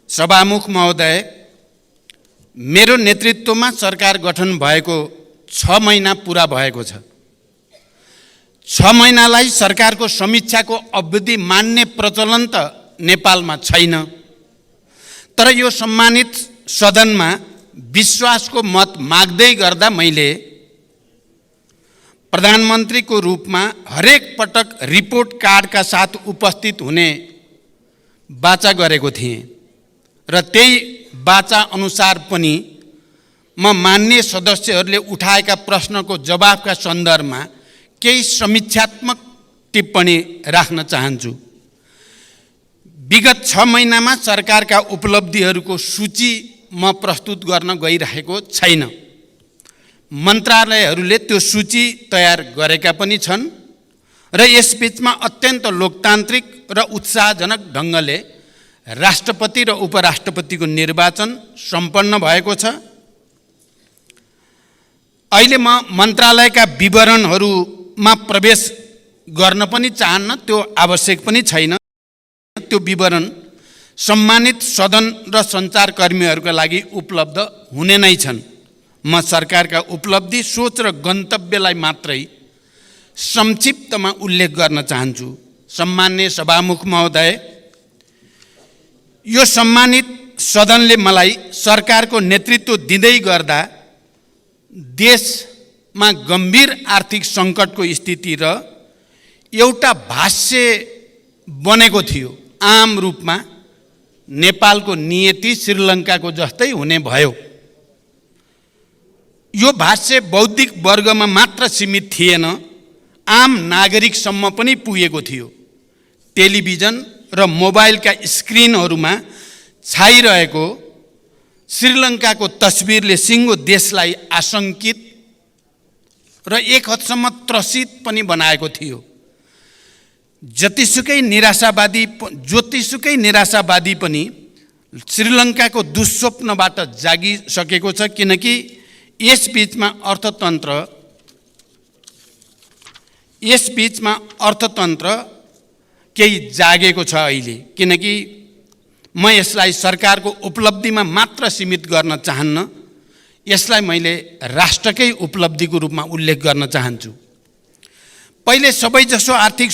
सभामुख महोदय, मेरो नेतृत्वमा सरकार गठन भएको 6 महिना पूरा भएको छ। 6 महिनालाई सरकारको समीक्षाको अवधि मान्ने प्रचलन त नेपालमा छैन। तर यो सम्मानित सदनमा विश्वासको मत माग्दै गर्दा मैले प्रधानमन्त्रीको रूपमा हरेक पटक रिपोर्ट कार्डका साथ उपस्थित हुने वाचा गरेको थिएँ र त्यही वाचा अनुसार पनि म मान्य सदस्यहरूले उठाएका प्रश्नको जवाफका सन्दर्भमा केही समीक्षात्मक टिप्पणी राख्न चाहन्छु। विगत 6 महिनामा सरकारका उपलब्धिहरूको सूची म प्रस्तुत गर्न गइरहेको छैन। मन्त्रालयहरूले त्यो सूची तयार गरेका पनि छन् र यसबीचमा अत्यन्त लोकतान्त्रिक र उत्साहजनक ढङ्गले राष्ट्रपति र उपराष्ट्रपतिको निर्वाचन सम्पन्न भएको छ। अहिले म मन्त्रालयका विवरणहरूमा प्रवेश गर्न पनि चाहन्न, त्यो आवश्यक पनि छैन। त्यो विवरण सम्मानित सदन र सञ्चारकर्मीहरूका लागि उपलब्ध हुने नै छन्। म सरकारका उपलब्धि, सोच र गन्तव्यलाई मात्रै संक्षिप्तमा उल्लेख गर्न चाहन्छु। सम्मान्य सभामुख महोदय, यो सम्मानित सदनले मलाई सरकारको नेतृत्व दिँदै गर्दा देशमा गम्भीर आर्थिक सङ्कटको स्थिति र एउटा भाष्य बनेको थियो। आम रूपमा नेपालको नियति श्रीलङ्काको जस्तै हुने भयो। यो भाष्य बौद्धिक वर्गमा मात्र सीमित थिएन, आम नागरिकसम्म पनि पुगेको थियो। टेलिभिजन र मोबाइलका स्क्रिनहरूमा छाइरहेको श्रीलङ्काको तस्बिरले सिङ्गो देशलाई आशंकित र एक हदसम्म त्रसित पनि बनाएको थियो। जतिसुकै निराशावादी पनि श्रीलङ्काको दुःस्वप्नबाट जागिसकेको छ, किनकि यसबीचमा अर्थतन्त्र केही जागेको छ अहिले। किनकि म यसलाई सरकारको उपलब्धिमा मात्र सीमित गर्न चाहन्न, यसलाई मैले राष्ट्रकै उपलब्धिको रूपमा उल्लेख गर्न चाहन्छु। अहिले सबैजसो आर्थिक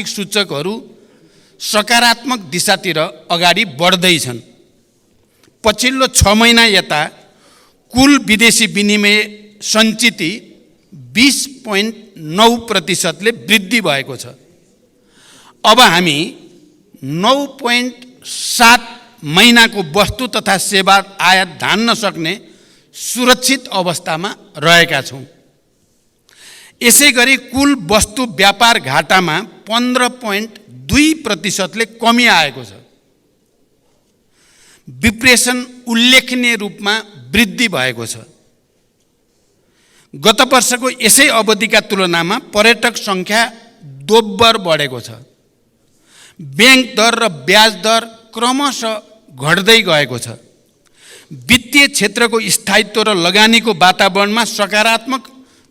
सूचकहरू सकारात्मक दिशातिर अगाडि बढ्दैछन्। पछिल्लो 6 महिना यता कुल विदेशी विनिमय सञ्चिति 20.9% वृद्धि भएको छ। अब हामी 9.7 महिनाको वस्तु तथा सेवा आयात धान्न सक्ने सुरक्षित अवस्थामा रहेका छौँ। यसै गरी कुल वस्तु व्यापार घाटामा 15.2% कमी आएको छ। विप्रेसन उल्लेखनीय रूपमा वृद्धि भएको छ। गत वर्षको यसै अवधिका तुलनामा पर्यटक सङ्ख्या दोब्बर बढेको छ। ब्याङ्क दर र ब्याज दर क्रमशः घट्दै गएको छ। वित्तीय क्षेत्रको स्थायित्व र लगानीको वातावरणमा सकारात्मक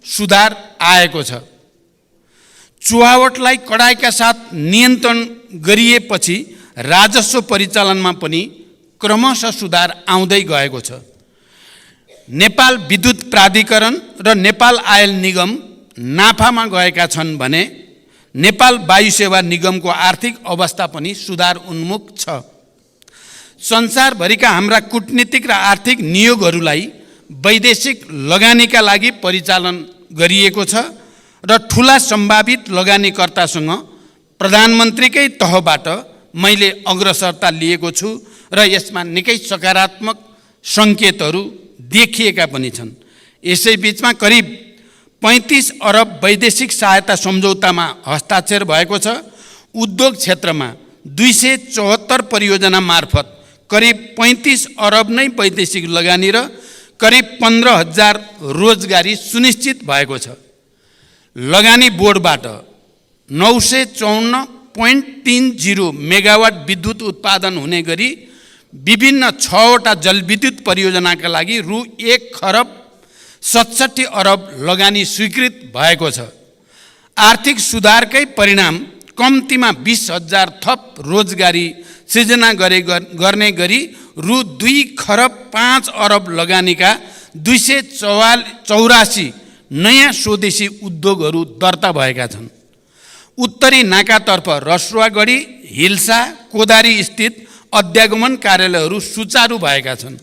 सुधार आएको छ। चुहावटलाई कडाइका साथ नियन्त्रण गरिएपछि राजस्व परिचालनमा पनि क्रमशः सुधार आउँदै गएको छ। नेपाल विद्युत प्राधिकरण र नेपाल आयल निगम नाफामा गएका छन् भने नेपाल वायु सेवा निगमको आर्थिक अवस्था पनि सुधार उन्मुख छ। संसारभरिका हाम्रा कूटनीतिक र आर्थिक नियोगहरूलाई वैदेशिक लगानीका लागि परिचालन गरिएको छ र ठुला सम्भावित लगानीकर्तासँग प्रधानमन्त्रीकै तहबाट मैले अग्रसरता लिएको छु र यसमा निकै सकारात्मक सङ्केतहरू देखिएका पनि छन्। यसै बीचमा करिब 35 अरब वैदेशिक सहायता सम्झौतामा हस्ताक्षर भएको छ। उद्योग क्षेत्रमा 274 परियोजना मार्फत करिब 35 अरब नै वैदेशिक लगानी र करिब 15,000 रोजगारी सुनिश्चित भएको छ। लगानी बोर्डबाट 954.30 मेगावाट विद्युत उत्पादन हुने गरी विभिन्न 6वटा जलविद्युत परियोजनाका लागि रु 1,67 अरब लगानी स्वीकृत भएको छ। आर्थिक सुधारकै परिणाम कम्तीमा 20,000 थप रोजगारी सृजना गर्ने गरी रु 2,05,00,000,000 लगानीका 284 नयाँ स्वदेशी उद्योगहरू दर्ता भएका छन्। उत्तरी नाकातर्फ रसुवागढी, हिल्सा, कोदारी स्थित अध्यागमन कार्यालयहरू सुचारू भएका छन्।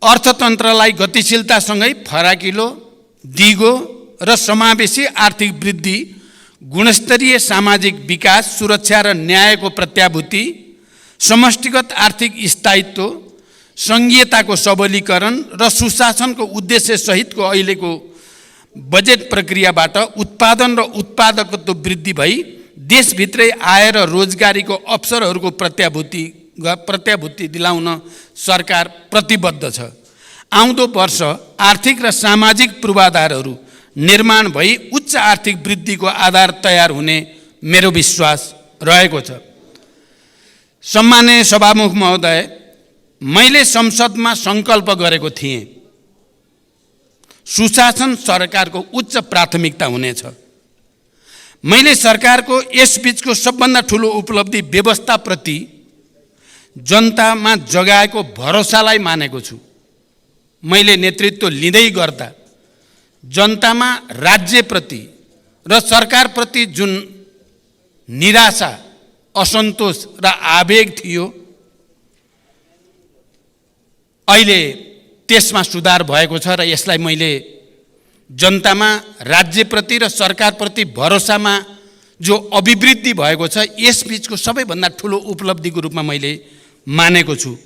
अर्थतन्त्रलाई गतिशीलतासँगै फराकिलो, दिगो र समावेशी आर्थिक वृद्धि, गुणस्तरीय सामाजिक विकास, सुरक्षा र न्यायको प्रत्याभूति, समष्टिगत आर्थिक स्थायित्व, सङ्घीयताको सबलीकरण र सुशासनको उद्देश्य सहितको अहिलेको बजेट प्रक्रियाबाट उत्पादन र उत्पादकत्व वृद्धि भई देशभित्रै आय र रोजगारीको अवसरहरूको प्रत्याभूति दिलाउन सरकार प्रतिबद्ध छ। आउँदो वर्ष आर्थिक र सामाजिक पूर्वाधारहरू निर्माण भई उच्च आर्थिक वृद्धिको आधार तयार हुने मेरो विश्वास रहेको छ। सम्माननीय सभामुख महोदय, मैले संसदमा सङ्कल्प गरेको थिएँ, सुशासन सरकारको उच्च प्राथमिकता हुनेछ। मैले सरकारको यसबीचको सबभन्दा ठुलो उपलब्धि व्यवस्थाप्रति जनतामा जगाएको भरोसालाई मानेको छु। मैले नेतृत्व लिँदै गर्दा जनतामा राज्यप्रति र सरकारप्रति जुन निराशा, असन्तोष र आवेग थियो, अहिले त्यसमा सुधार भएको छ र यसलाई मैले जनतामा राज्यप्रति र सरकारप्रति भरोसामा जो अभिवृद्धि भएको छ यसबीचको सबैभन्दा ठुलो उपलब्धिको रूपमा मैले मानेको छु।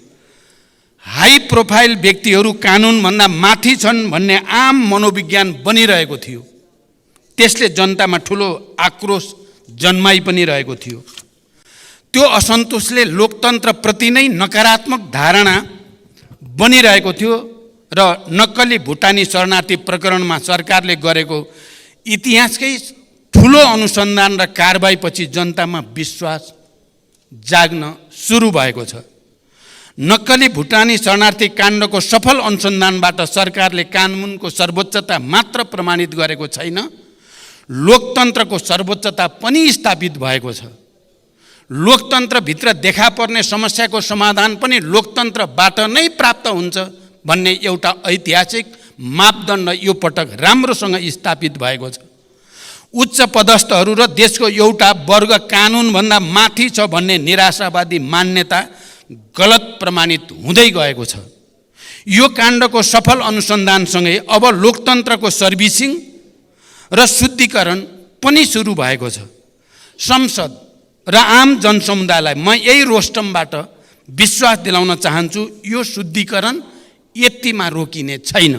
हाई प्रोफाइल व्यक्तिहरू कानुनभन्दा माथि छन् भन्ने आम मनोविज्ञान बनिरहेको थियो। त्यसले जनतामा ठुलो आक्रोश जन्माइ पनि रहेको थियो। त्यो असन्तोषले लोकतन्त्रप्रति नै नकारात्मक धारणा बनिरहेको थियो र नक्कली भुटानी शरणार्थी प्रकरणमा सरकारले गरेको इतिहासकै ठुलो अनुसन्धान र कारबाहीपछि जनतामा विश्वास जाग्न सुरु भएको छ। नक्कली भुटानी शरणार्थी काण्डको सफल अनुसन्धानबाट सरकारले कानुनको सर्वोच्चता मात्र प्रमाणित गरेको छैन, लोकतन्त्रको सर्वोच्चता पनि स्थापित भएको छ। लोकतन्त्रभित्र देखा पर्ने समस्याको समाधान पनि लोकतन्त्रबाट नै प्राप्त हुन्छ भन्ने एउटा ऐतिहासिक मापदण्ड यो पटक राम्रोसँग स्थापित भएको छ। उच्च पदस्थहरू र देशको एउटा वर्ग कानुनभन्दा माथि छ भन्ने निराशावादी मान्यता गलत प्रमाणित हुँदै गएको छ। यो काण्डको सफल अनुसन्धानसँगै अब लोकतन्त्रको सर्भिसिङ र शुद्धिकरण पनि सुरु भएको छ। संसद र आम जनसमुदायलाई म यही रोस्टमबाट विश्वास दिलाउन चाहन्छु, यो शुद्धिकरण यतिमा रोकिने छैन,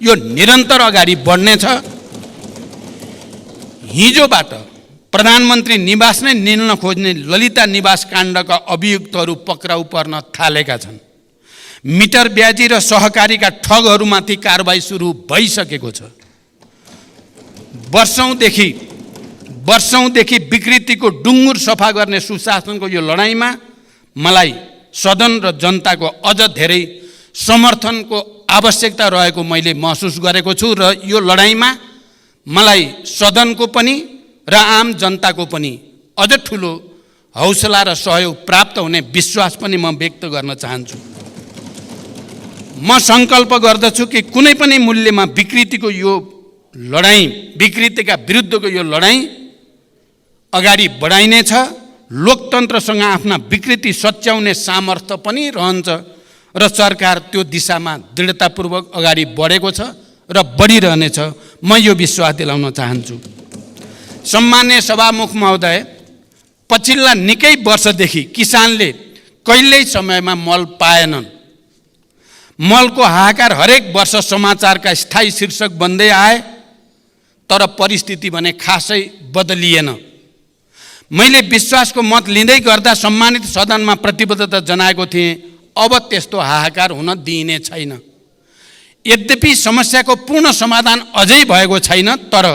यो निरन्तर अगाडि बढ्नेछ। हिजोबाट प्रधानमन्त्री निवास नै निल्न खोज्ने ललिता निवास काण्डका अभियुक्तहरू पक्राउ पर्न थालेका छन्। मिटर ब्याजी र सहकारीका ठगहरूमाथि कारबाही सुरु भइसकेको छ। वर्षौंदेखि विकृतिको डुङ्गुर सफा गर्ने सुशासनको यो लडाईँमा मलाई सदन र जनताको अझ धेरै समर्थनको आवश्यकता रहेको मैले महसुस गरेको छु र यो लडाईँमा मलाई सदनको पनि र आम जनताको पनि अझ ठुलो हौसला र सहयोग प्राप्त हुने विश्वास पनि म व्यक्त गर्न चाहन्छु। म सङ्कल्प गर्दछु कि कुनै पनि मूल्यमा विकृतिको यो लडाईँ, विकृतिका विरुद्धको यो लडाईँ अगाडि बढाइनेछ। लोकतन्त्रसँग आफ्ना विकृति सच्याउने सामर्थ्य पनि रहन्छ र सरकार त्यो दिशामा दृढतापूर्वक अगाडि बढेको छ र बढिरहनेछ, म यो विश्वास दिलाउन चाहन्छु। सम्माननीय सभामुख महोदय, पछिल्ला निकै वर्षदेखि किसानले कहिल्यै समयमा मल पाएनन्। मलको हाहाकार हरेक वर्ष समाचारका स्थायी शीर्षक बन्दै आए, तर परिस्थिति भने खासै बदलिएन। मैले विश्वासको मत लिँदै गर्दा सम्मानित सदनमा प्रतिबद्धता जनाएको थिएँ, अब त्यस्तो हाहाकार हुन दिइने छैन। यद्यपि समस्याको पूर्ण समाधान अझै भएको छैन, तर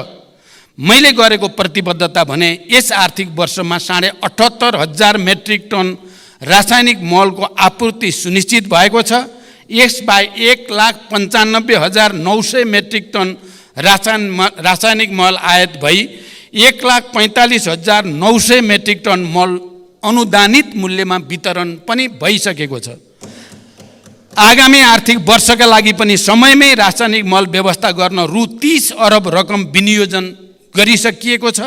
मैले गरेको प्रतिबद्धता भने यस आर्थिक वर्षमा 78,500 मेट्रिक टन रासायनिक मलको आपूर्ति सुनिश्चित भएको छ। यसबाहेक 1,95,900 मेट्रिक टन रासायनिक मल आयात भई 1,45,900 मेट्रिक टन मल अनुदानित मूल्यमा वितरण पनि भइसकेको छ। आगामी आर्थिक वर्षका लागि पनि समयमै रासायनिक मल व्यवस्था गर्न रु 30 अरब रकम विनियोजन गरिसकिएको छ।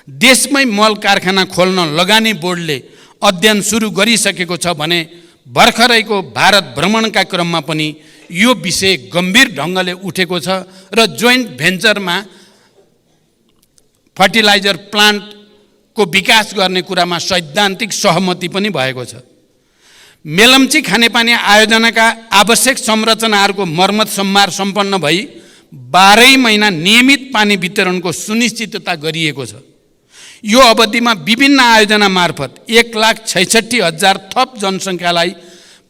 देशमै मल कारखाना खोल्न लगानी बोर्डले अध्ययन सुरु गरिसकेको छ भने भर्खरैको भारत भ्रमणका क्रममा पनि यो विषय गम्भीर ढङ्गले उठेको छ र जोइन्ट भेन्चरमा फर्टिलाइजर प्लान्टको विकास गर्ने कुरामा सैद्धान्तिक सहमति पनि भएको छ। मेलम्ची खानेपानी आयोजनाका आवश्यक संरचनाहरूको मर्मत सम्मार सम्पन्न भई 12 महिना नियमित पानी वितरणको सुनिश्चितता गरिएको छ। यो अवधिमा विभिन्न आयोजना मार्फत 1,66,000 थप जनसङ्ख्यालाई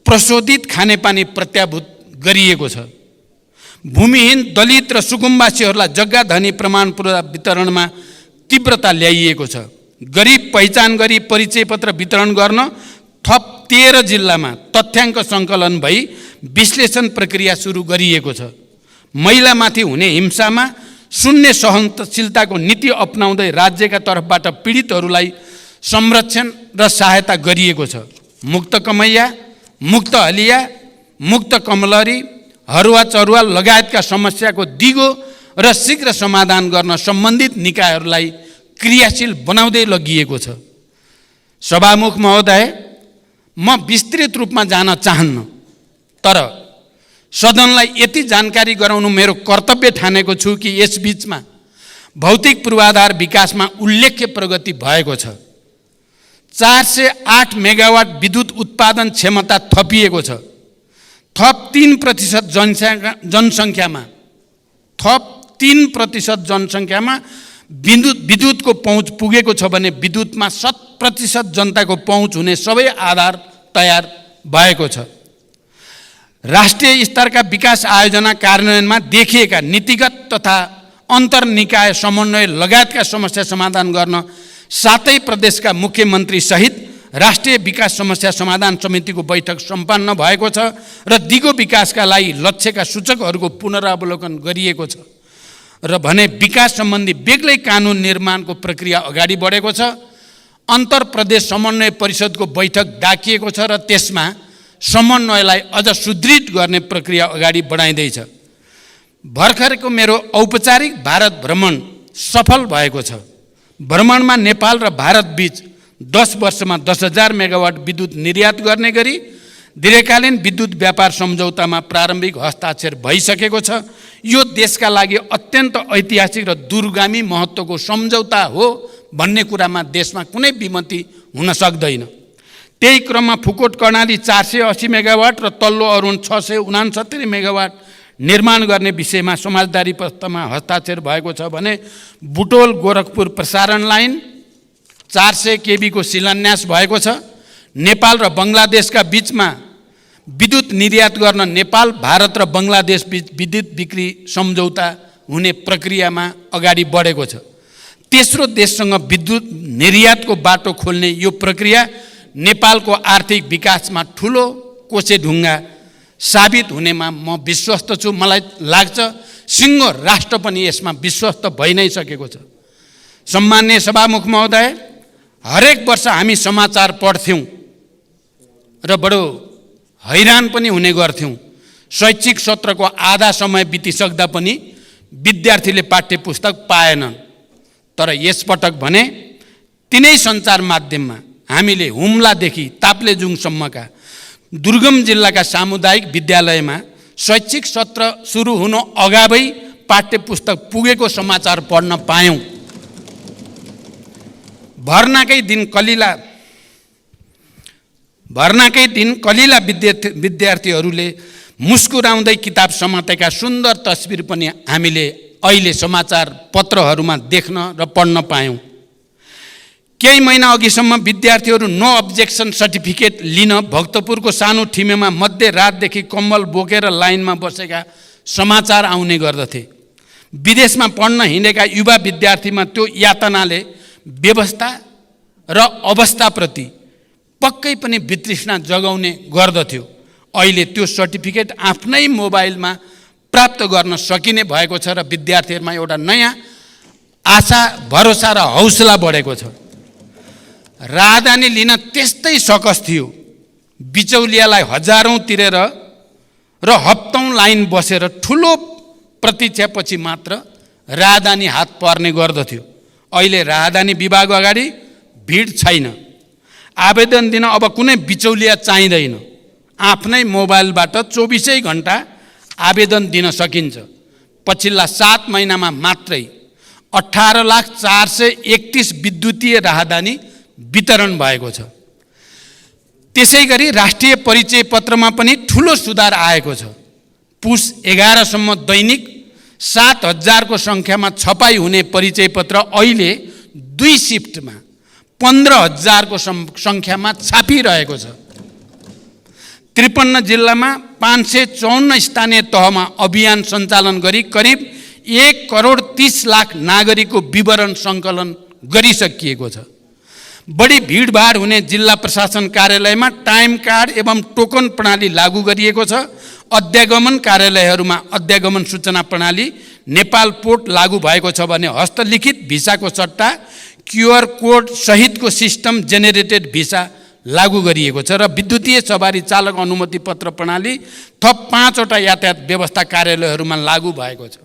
प्रशोधित खानेपानी प्रत्याभूत गरिएको छ। भूमिहीन दलित र सुकुम्बासीहरूलाई जग्गा धनी प्रमाणपत्र वितरणमा तीव्रता ल्याइएको छ। गरिब पहिचान गरी परिचय पत्र वितरण गर्न थप 13 जिल्लामा तथ्याङ्क सङ्कलन भई विश्लेषण प्रक्रिया सुरु गरिएको छ। महिलामाथि हुने हिंसामा शून्य सहनशीलताको नीति अपनाउँदै राज्यका तर्फबाट पीडितहरूलाई संरक्षण र सहायता गरिएको छ। मुक्त कमैया, मुक्त हलिया, मुक्त कमलरी, हरुवा चरुवा लगायतका समस्याको दिगो र शीघ्र समाधान गर्न सम्बन्धित निकायहरूलाई क्रियाशील बनाउँदै लगिएको छ। सभामुख महोदय, म विस्तृत रूपमा जान चाहन्न, तर सदनलाई यति जानकारी गराउनु मेरो कर्तव्य ठानेको छु कि यस बीचमा भौतिक पूर्वाधार विकासमा उल्लेख्य प्रगति भएको छ। 408 मेगावाट विद्युत उत्पादन क्षमता थपिएको छ। थप 3% जनसङ्ख्यामा विद्युतको पहुँच पुगेको छ भने विद्युतमा 100% जनताको पहुँच हुने सबै आधार तयार भएको छ। राष्ट्रिय स्तरका विकास आयोजना कार्यान्वयनमा देखिएका नीतिगत तथा अन्तर्निकाय समन्वय लगायतका समस्या समाधान गर्न 7 प्रदेशका मुख्यमन्त्री सहित राष्ट्रिय विकास समस्या समाधान समितिको बैठक सम्पन्न भएको छ र दिगो विकासका लागि लक्ष्यका सूचकहरूको पुनरावलोकन गरिएको छ र भने विकास सम्बन्धी बेग्लै कानुन निर्माणको प्रक्रिया अगाडि बढेको छ। अन्तर प्रदेश समन्वय परिषदको बैठक डाकिएको छ र त्यसमा समन्वयलाई अझ सुदृढ गर्ने प्रक्रिया अगाडि बढाइँदैछ। भर्खरको मेरो औपचारिक भारत भ्रमण सफल भएको छ। भ्रमणमा नेपाल र भारत बीच 10 वर्षमा 10,000 मेगावाट विद्युत निर्यात गर्ने गरी दीर्घकालीन विद्युत व्यापार सम्झौतामा प्रारम्भिक हस्ताक्षर भइसकेको छ। यो देशका लागि अत्यन्त ऐतिहासिक र दूरगामी महत्त्वको सम्झौता हो भन्ने कुरामा देशमा कुनै विमति हुन सक्दैन। त्यही क्रममा फुकोट कर्णाली 480 मेगावाट र तल्लो अरुण 669 मेगावाट निर्माण गर्ने विषयमा समाजदारी प्रस्तावमा हस्ताक्षर भएको छ भने बुटोल गोरखपुर प्रसारण लाइन 400 केबी को शिलान्यास भएको छ। नेपाल र बङ्गलादेशका बीचमा विद्युत निर्यात गर्न नेपाल, भारत र बङ्गलादेश बीच विद्युत बिक्री सम्झौता हुने प्रक्रियामा अगाडि बढेको छ। तेस्रो देशसँग विद्युत निर्यातको बाटो खोल्ने यो प्रक्रिया नेपालको आर्थिक विकासमा ठुलो कोसेढुङ्गा साबित हुनेमा म विश्वस्त छु। मलाई लाग्छ सिङ्गो राष्ट्र पनि यसमा विश्वस्त भइ नै सकेको छ। सम्माननीय सभामुख महोदय, हरेक वर्ष हामी समाचार पढ्थ्यौँ र बडो हैरान पनि हुने गर्थ्यौँ। शैक्षिक सत्रको आधा समय बितिसक्दा पनि विद्यार्थीले पाठ्य पुस्तक पाएनन्। तर यसपटक भने तिनै सञ्चार माध्यममा हामीले हुम्लादेखि ताप्लेजुङसम्मका दुर्गम जिल्लाका सामुदायिक विद्यालयमा शैक्षिक सत्र सुरु हुनु अगावै पाठ्य पुस्तक पुगेको समाचार पढ्न पायौँ। भर्नाकै दिन कलिला विद्यार्थीहरूले मुस्कुराउँदै किताब समातेका सुन्दर तस्बिर पनि हामीले अहिले समाचार पत्रहरूमा देख्न र पढ्न पायौँ। केही महिना अघिसम्म विद्यार्थीहरू नो अब्जेक्सन सर्टिफिकेट लिन भक्तपुरको सानो ठिमेमा मध्यरातदेखि कम्बल बोकेर लाइनमा बसेका समाचार आउने गर्दथे। विदेशमा पढ्न हिँडेका युवा विद्यार्थीमा त्यो यातनाले व्यवस्था र अवस्थाप्रति पक्कै पनि वितृष्णा जगाउने गर्दथ्यो। अहिले त्यो सर्टिफिकेट आफ्नै मोबाइलमा प्राप्त गर्न सकिने भएको छ र विद्यार्थीहरूमा एउटा नयाँ आशा भरोसा र हौसला बढेको छ। राहदानी लिन त्यस्तै सकस थियो। बिचौलियालाई हजारौं तिरेर र हप्तौं लाइन बसेर ठुलो प्रतीक्षापछि मात्र राहदानी हात पर्ने गर्दथ्यो। अहिले राहदानी विभाग अगाडि भिड छैन। आवेदन दिन अब कुनै बिचौलिया चाहिँदैन। आफ्नै मोबाइलबाट 24 घण्टा आवेदन दिन सकिन्छ। पछिल्ला 7 महिनामा मात्रै 18,431 विद्युतीय राहदानी वितरण भएको छ। त्यसैगरी राष्ट्रिय परिचय पत्रमा पनि ठुलो सुधार आएको छ। पुस 11 सम्म दैनिक 7,000 को संख्यामा छपाई हुने परिचय पत्र अहिले 2 शिफ्टमा 15,000 को संख्यामा छापिरहेको छ। 53 जिल्लामा 554 स्थानीय तहमा अभियान सञ्चालन गरी करिब 1,30,00,000 नागरिकको विवरण सङ्कलन गरिसकिएको छ। बढी भिडभाड हुने जिल्ला प्रशासन कार्यालयमा टाइम कार्ड एवं टोकन प्रणाली लागू गरिएको छ। अध्यागमन कार्यालयहरूमा अध्यागमन सूचना प्रणाली नेपाल पोर्ट लागू भएको छ भने हस्तलिखित भिसाको सट्टा QR कोड सहितको सिस्टम जेनेरेटेड भिसा लागू गरिएको छ र विद्युतीय सवारी चालक अनुमति पत्र प्रणाली थप 5 वटा यातायात व्यवस्था कार्यालयहरूमा लागू भएको छ।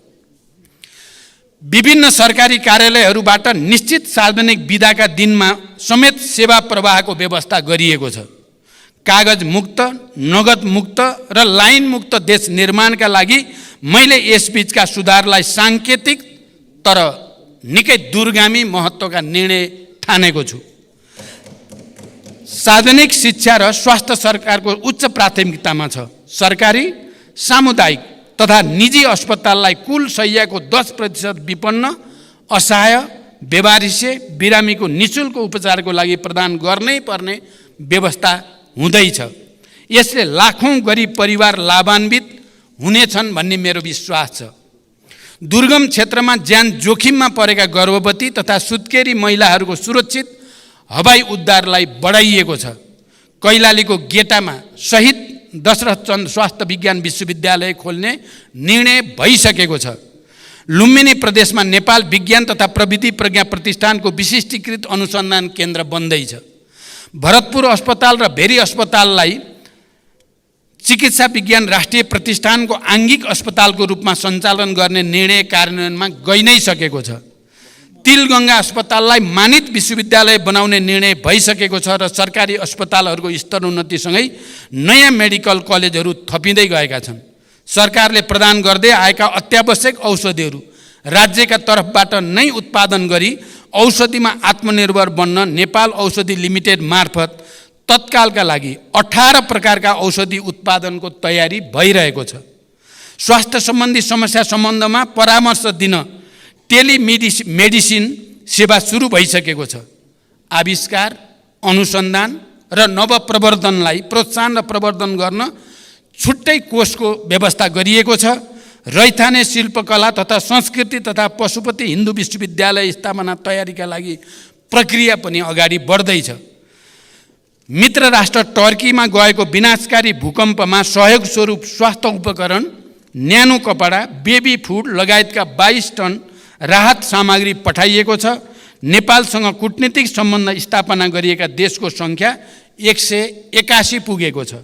विभिन्न सरकारी कार्यालयहरूबाट निश्चित सार्वजनिक बिदाका दिनमा समेत सेवा प्रवाहको व्यवस्था गरिएको छ। कागज मुक्त, नगद मुक्त र लाइन मुक्त देश निर्माणका लागि मैले यसबीचका सुधारलाई साङ्केतिक तर निकै दूरगामी महत्त्वका निर्णय ठानेको छु। सार्वजनिक शिक्षा र स्वास्थ्य सरकारको उच्च प्राथमिकतामा छ। सरकारी, सामुदायिक तथा निजी अस्पताललाई कुल शय्याको 10% विपन्न, असहाय, बेवारिसे, बिरामीको निःशुल्क उपचारको लागि प्रदान गर्नै पर्ने व्यवस्था हुँदैछ। यसले लाखौं गरिब परिवार लाभान्वित हुनेछन् भन्ने मेरो विश्वास छ। दुर्गम क्षेत्रमा ज्यान जोखिममा परेका गर्भवती तथा सुत्केरी महिलाहरूको सुरक्षित हवाई उद्धारलाई बढाइएको छ। कैलालीको गेटामा शहीद दशरथचन्द्र स्वास्थ्य विज्ञान विश्वविद्यालय खोल्ने निर्णय भइसकेको छ। लुम्बिनी प्रदेशमा नेपाल विज्ञान तथा प्रविधि प्रज्ञा प्रतिष्ठानको विशिष्टीकृत अनुसन्धान केन्द्र बन्दैछ। भरतपुर अस्पताल र भेरी अस्पताललाई चिकित्सा विज्ञान राष्ट्रिय प्रतिष्ठानको आङ्गिक अस्पतालको रूपमा सञ्चालन गर्ने निर्णय कार्यान्वयनमा गइ नै सकेको छ। तिलगङ्गा अस्पताललाई मानित विश्वविद्यालय बनाउने निर्णय भइसकेको छ र सरकारी अस्पतालहरूको स्तरोन्नतिसँगै नयाँ मेडिकल कलेजहरू थपिँदै गएका छन्। सरकारले प्रदान गर्दै आएका अत्यावश्यक औषधिहरू राज्यका तर्फबाट नै उत्पादन गरी औषधिमा आत्मनिर्भर बन्न नेपाल औषधि लिमिटेड मार्फत तत्कालका लागि 18 प्रकारका औषधि उत्पादनको तयारी भइरहेको छ। स्वास्थ्य सम्बन्धी समस्या सम्बन्धमा परामर्श दिन टेलिमेडिसिन सेवा सुरु भइसकेको छ। आविष्कार, अनुसन्धान र नवप्रवर्धनलाई प्रोत्साहन र प्रवर्धन गर्न छुट्टै कोषको व्यवस्था गरिएको छ। रैथाने शिल्पकला तथा संस्कृति तथा पशुपति हिन्दू विश्वविद्यालय स्थापना तयारीका लागि प्रक्रिया पनि अगाडि बढ्दैछ। मित्र राष्ट्र टर्कीमा गएको विनाशकारी भूकम्पमा सहयोग स्वरूप स्वास्थ्य उपकरण, न्यानो कपडा, बेबी फुड लगायतका 22 टन राहत सामग्री पठाइएको छ। नेपालसँग कूटनीतिक सम्बन्ध स्थापना गरिएका देशको सङ्ख्या 181 पुगेको छ।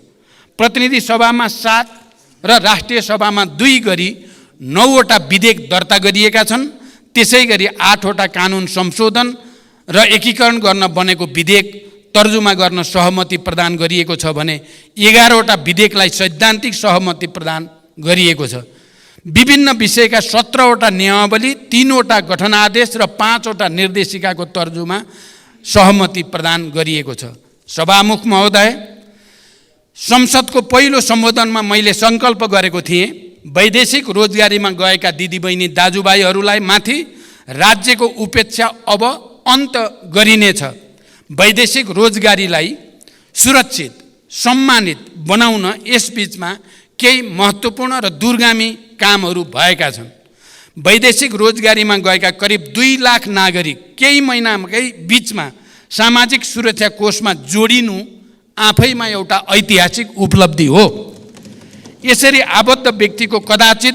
प्रतिनिधि सभामा 7 र राष्ट्रिय सभामा 2 गरी 9 वटा विधेयक दर्ता गरिएका छन्। त्यसै गरी 8 वटा कानुन संशोधन र एकीकरण गर्न बनेको विधेयक तर्जुमा गर्न सहमति प्रदान गरिएको छ भने 11 वटा विधेयकलाई सैद्धान्तिक सहमति प्रदान गरिएको छ। विभिन्न विषयका 17 वटा नियमावली, 3 वटा गठनादेश र 5 वटा निर्देशिकाको तर्जुमा सहमति प्रदान गरिएको छ। सभामुख महोदय, संसदको पहिलो सम्बोधनमा मैले सङ्कल्प गरेको थिएँ वैदेशिक रोजगारीमा गएका दिदीबहिनी दाजुभाइहरूलाई माथि राज्यको उपेक्षा अब अन्त गरिनेछ। वैदेशिक रोजगारीलाई सुरक्षित, सम्मानित बनाउन यसबीचमा केही महत्त्वपूर्ण र दूरगामी कामहरू भएका छन्। वैदेशिक रोजगारीमा गएका करिब 2 लाख नागरिक केही महिनाकै बिचमा सामाजिक सुरक्षा कोषमा जोडिनु आफैमा एउटा ऐतिहासिक उपलब्धि हो। यसरी आबद्ध व्यक्तिको कदाचित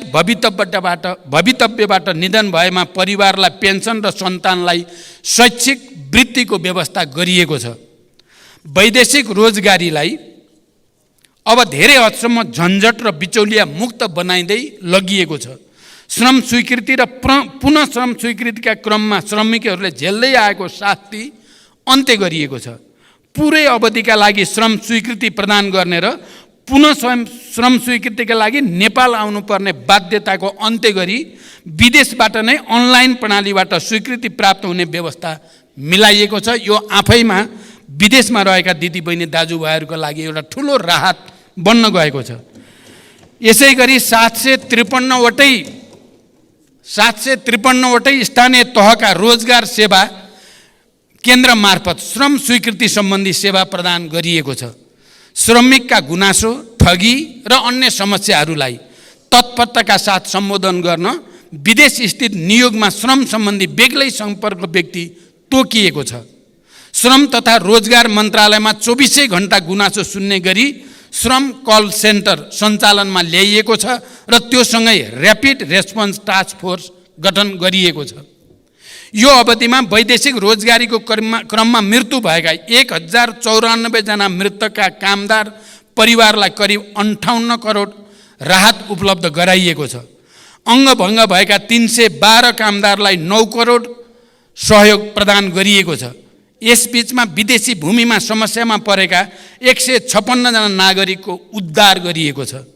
भवितव्यबाट निधन भएमा परिवारलाई पेन्सन र सन्तानलाई शैक्षिक वृत्तिको व्यवस्था गरिएको छ। वैदेशिक रोजगारीलाई अब धेरै हदसम्म झन्झट र बिचौलिया मुक्त बनाइँदै लगिएको छ। श्रम स्वीकृति र पुनः श्रम स्वीकृतिका क्रममा श्रमिकहरूले झेल्दै आएको शास्ति अन्त्य गरिएको छ। पुरै अवधिका लागि श्रम स्वीकृति प्रदान गर्ने र पुनः श्रम स्वीकृतिका लागि नेपाल आउनुपर्ने बाध्यताको अन्त्य गरी विदेशबाट नै अनलाइन प्रणालीबाट स्वीकृति प्राप्त हुने व्यवस्था मिलाइएको छ। यो आफैमा विदेशमा रहेका दिदीबहिनी दाजुभाइहरूको लागि एउटा ठुलो राहत बन्न गएको छ। यसै गरी 753वटै स्थानीय तहका रोजगार सेवा केन्द्र मार्फत श्रम स्वीकृति सम्बन्धी सेवा प्रदान गरिएको छ। श्रमिकका गुनासो, ठगी र अन्य समस्याहरूलाई तत्परताका साथ सम्बोधन गर्न विदेश स्थित नियोगमा श्रम सम्बन्धी बेग्लै सम्पर्क व्यक्ति तोकिएको छ। श्रम तथा रोजगार मन्त्रालयमा 24 घण्टा गुनासो सुन्ने गरी श्रम कल सेन्टर सञ्चालनमा ल्याइएको छ र त्योसँगै ऱ्यापिड रेस्पोन्स टास्क फोर्स गठन गरिएको छ। यो अवधिमा वैदेशिक रोजगारीको क्रममा मृत्यु भएका 1094 जना मृतकका कामदार परिवारलाई करिब 58 करोड राहत उपलब्ध गराइएको छ। अङ्गभङ्ग भएका 312 कामदारलाई 9 करोड सहयोग प्रदान गरिएको छ। यसबीचमा विदेशी भूमिमा समस्यामा परेका 156 जना नागरिकको उद्धार गरिएको छ।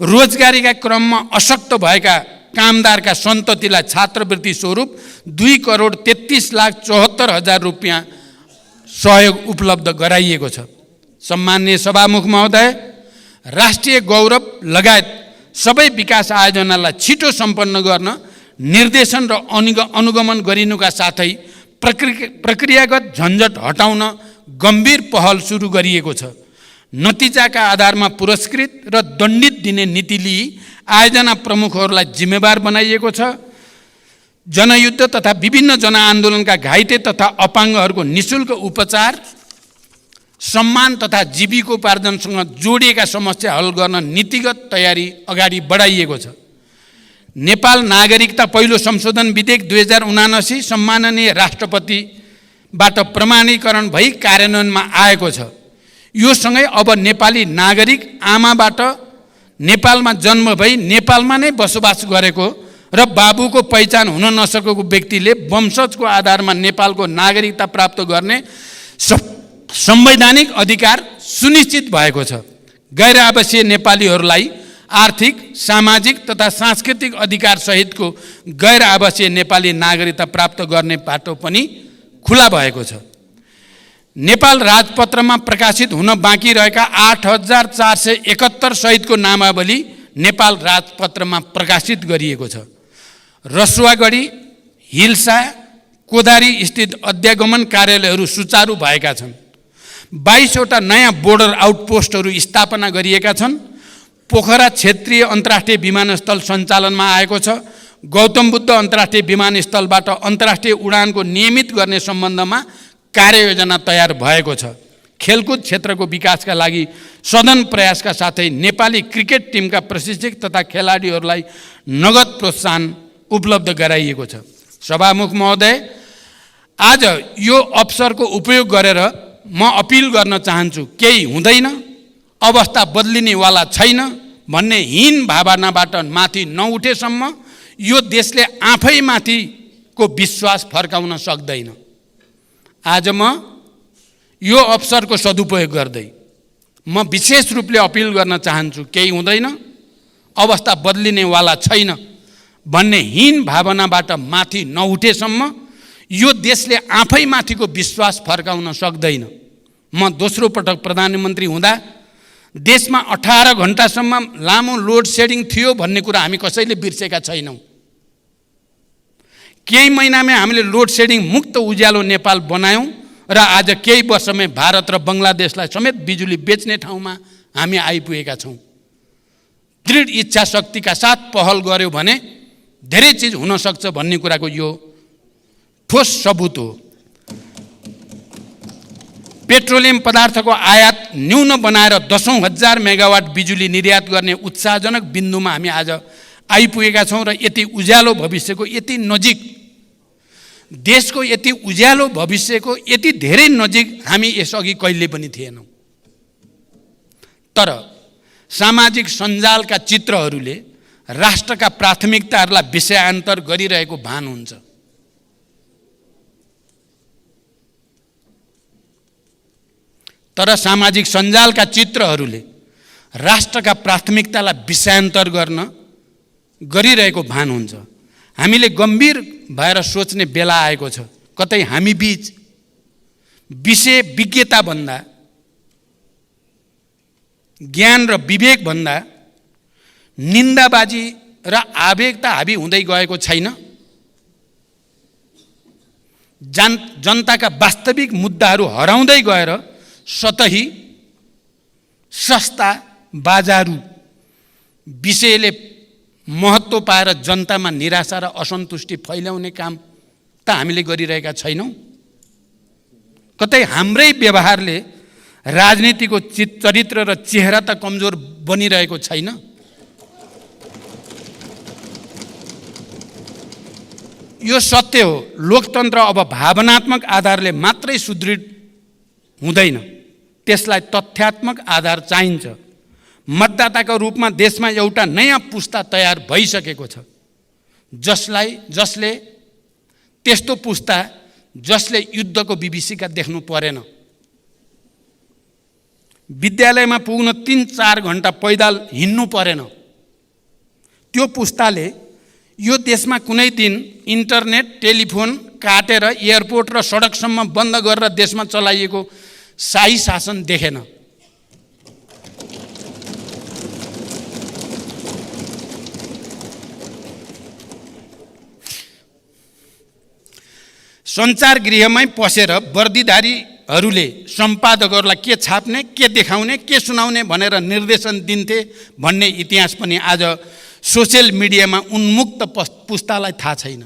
रोजगारीका क्रममा अशक्त भएका कामदारका सन्ततिलाई छात्रवृत्ति स्वरूप 2,33,74,000 रुपियाँ सहयोग उपलब्ध गराइएको छ। सम्माननीय सभामुख महोदय, राष्ट्रिय गौरव लगायत सबै विकास आयोजनालाई छिटो सम्पन्न गर्न निर्देशन र अनुगमन गरिनुका साथै प्रक्रियागत झन्झट हटाउन गम्भीर पहल सुरु गरिएको छ। नतिजाका आधारमा पुरस्कृत र दण्डित दिने नीति लिई आयोजना प्रमुखहरूलाई जिम्मेवार बनाइएको छ। जनयुद्ध तथा विभिन्न जनआन्दोलनका घाइते तथा अपाङ्गहरूको निःशुल्क उपचार, सम्मान तथा जीविकोपार्जनसँग जोडिएका समस्या हल गर्न नीतिगत तयारी अगाडि बढाइएको छ। नेपाल नागरिकता पहिलो संशोधन विधेयक 2079 सम्माननीय राष्ट्रपतिबाट प्रमाणीकरण भई कार्यान्वयनमा आएको छ। यो सँगै अब नेपाली नागरिक आमाबाट नेपालमा जन्म भई नेपालमा नै बसोबास गरेको र बाबुको पहिचान हुन नसकेको व्यक्तिले वंशजको आधारमा नेपालको नागरिकता प्राप्त गर्ने संवैधानिक अधिकार सुनिश्चित भएको छ। गैर आवासीय नेपालीहरूलाई आर्थिक, सामाजिक तथा सांस्कृतिक अधिकार सहितको गैर आवासीय नेपाली नागरिकता प्राप्त गर्ने बाटो पनि खुला भएको छ। नेपाल राजपत्रमा प्रकाशित हुन बाँकी रहेका 8,471 सहितको नामावली नेपाल राजपत्रमा प्रकाशित गरिएको छ। रसुवागढी, हिल्सा, कोदारी स्थित अध्यागमन कार्यालयहरू सुचारू भएका छन्। 22 वटा नयाँ बोर्डर आउटपोस्टहरू स्थापना गरिएका छन्। पोखरा क्षेत्रीय अन्तर्राष्ट्रिय विमानस्थल सञ्चालनमा आएको छ। गौतम बुद्ध अन्तर्राष्ट्रिय विमानस्थलबाट अन्तर्राष्ट्रिय उडानको नियमित गर्ने सम्बन्धमा कार्ययोजना तयार भएको छ। खेलकुद क्षेत्रको विकासका लागि सदन प्रयासका साथै नेपाली क्रिकेट टिमका प्रशिक्षक तथा खेलाडीहरूलाई नगद प्रोत्साहन उपलब्ध गराइएको छ। सभामुख महोदय, आज यो अवसरको उपयोग गरेर म अपिल गर्न चाहन्छु, केही हुँदैन, अवस्था बदलिनेवाला छैन भन्ने हीन भावनाबाट माथि नउठेसम्म यो देशले आफैमाथिको विश्वास फर्काउन सक्दैन। आज म यो अवसरको सदुपयोग गर्दै म विशेष रूपले अपिल गर्न चाहन्छु, केही हुँदैन, अवस्था बदलिनेवाला छैन भन्ने हीन भावनाबाट माथि नउठेसम्म यो देशले आफैमाथिको विश्वास फर्काउन सक्दैन। म दोस्रो पटक प्रधानमन्त्री हुँदा देशमा 18 घण्टासम्म लामो लोड सेडिङ थियो भन्ने कुरा हामी कसैले बिर्सेका छैनौँ। केही महिनामै हामीले लोड सेडिङ मुक्त उज्यालो नेपाल बनायौँ र आज केही वर्षमै भारत र बङ्गलादेशलाई समेत बिजुली बेच्ने ठाउँमा हामी आइपुगेका छौँ। दृढ इच्छा शक्तिका साथ पहल गर्यो भने धेरै चिज हुन सक्छ भन्ने कुराको यो ठोस सबुत हो। पेट्रोलियम पदार्थको आयात न्यून बनाएर 10,000 मेगावाट बिजुली निर्यात गर्ने उत्साहजनक बिन्दुमा हामी आज आइपुगेका छौँ र यति उज्यालो भविष्यको यति नजिक, देशको यति उज्यालो भविष्यको यति धेरै नजिक हामी यसअघि कहिले पनि थिएनौँ। तर सामाजिक सञ्जालका चित्रहरूले राष्ट्रका प्राथमिकताहरूलाई विषयान्तर गरिरहेको भान हुन्छ। तर सामाजिक सञ्जालका चित्रहरूले राष्ट्रका प्राथमिकतालाई विषयान्तर गरिरहेको भान हुन्छ। हामीले गम्भीर भएर सोच्ने बेला आएको छ। कतै हामी बीच विषय विज्ञता भन्दा, ज्ञान र विवेक भन्दा निन्दाबाजी र आवेगता हाबी हुँदै गएको छैन। जनताका वास्तविक मुद्दाहरू हराउँदै गएर सतही सस्ता बाजारु विषयले महत्त्व पाएर जनतामा निराशा र असन्तुष्टि फैलाउने काम त हामीले गरिरहेका छैनौँ। कतै हाम्रै व्यवहारले राजनीतिको चरित्र र चेहरा त कमजोर बनिरहेको छैन। यो सत्य हो। लोकतन्त्र अब भावनात्मक आधारले मात्रै सुदृढ हुँदैन, त्यसलाई तथ्यात्मक आधार चाहिन्छ। मतदाताको रूपमा देशमा एउटा नयाँ पुस्ता तयार भइसकेको छ, जसले त्यस्तो पुस्ता जसले युद्धको विभीषिका देख्नु परेन। विद्यालयमा पुग्न 3-4 घण्टा पैदल हिँड्नु परेन। त्यो पुस्ताले यो देशमा कुनै दिन इन्टरनेट टेलिफोन काटेर एयरपोर्ट र सडकसम्म बन्द गरेर देशमा चलाइएको शाही शासन देखेन। सञ्चार गृहमै पसेर वर्दीधारीहरूले सम्पादकहरूलाई के छाप्ने, के देखाउने, के सुनाउने भनेर निर्देशन दिन्थे भन्ने इतिहास पनि आज सोसियल मिडियामा उन्मुक्त पुस्तालाई थाहा छैन।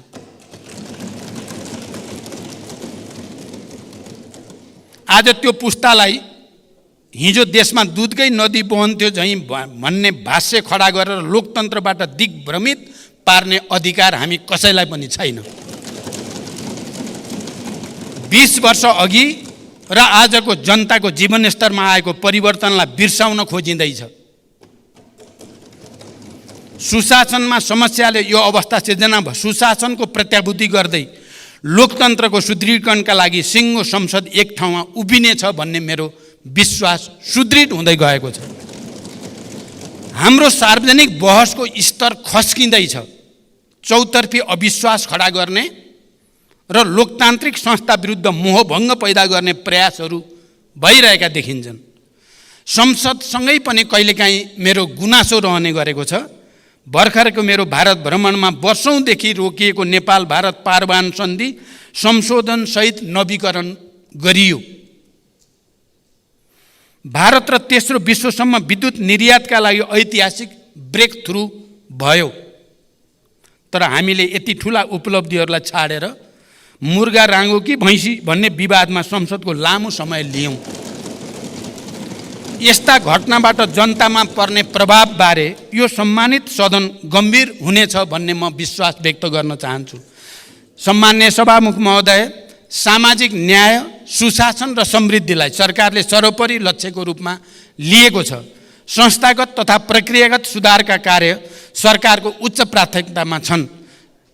आज त्यो पुस्तालाई हिजो देशमा दुधकै नदी बहन्थ्यो झैँ भन्ने भाष्य खडा गरेर लोकतन्त्रबाट दिग्भ्रमित पार्ने अधिकार हामी कसैलाई पनि छैन। 20 वर्ष अघि र आजको जनताको जीवनस्तरमा आएको परिवर्तनलाई बिर्साउन खोजिँदैछ। सुशासनमा समस्याले यो अवस्था सिर्जना भयो। सुशासनको प्रत्याभूति गर्दै लोकतन्त्रको सुदृढीकरणका लागि सिङ्गो संसद एक ठाउँमा उभिनेछ भन्ने मेरो विश्वास सुदृढ हुँदै गएको छ। हाम्रो सार्वजनिक बहसको स्तर खस्किँदैछ। चौतर्फी अविश्वास खडा गर्ने र लोकतान्त्रिक संस्था विरुद्ध मोहभङ्ग पैदा गर्ने प्रयासहरू भइरहेका देखिन्छन्। संसदसँगै पनि कहिलेकाहीँ मेरो गुनासो रहने गरेको छ। भर्खरको मेरो भारत भ्रमणमा वर्षौँदेखि रोकिएको नेपाल भारत पारवान सन्धि संशोधनसहित नवीकरण गरियो। भारत र तेस्रो विश्वसम्म विद्युत निर्यातका लागि ऐतिहासिक ब्रेक थ्रु भयो। तर हामीले यति ठुला उपलब्धिहरूलाई छाडेर मुर्गा राँगो कि भैँसी भन्ने विवादमा संसदको लामो समय लियौँ। यस्ता घटनाबाट जनतामा पर्ने प्रभावबारे यो सम्मानित सदन गम्भीर हुनेछ भन्ने म विश्वास व्यक्त गर्न चाहन्छु। सम्मान्य सभामुख महोदय, सामाजिक न्याय, सुशासन र समृद्धिलाई सरकारले सर्वोपरि लक्ष्यको रूपमा लिएको छ। संस्थागत तथा प्रक्रियागत सुधारका कार्य सरकारको उच्च प्राथमिकतामा छन्।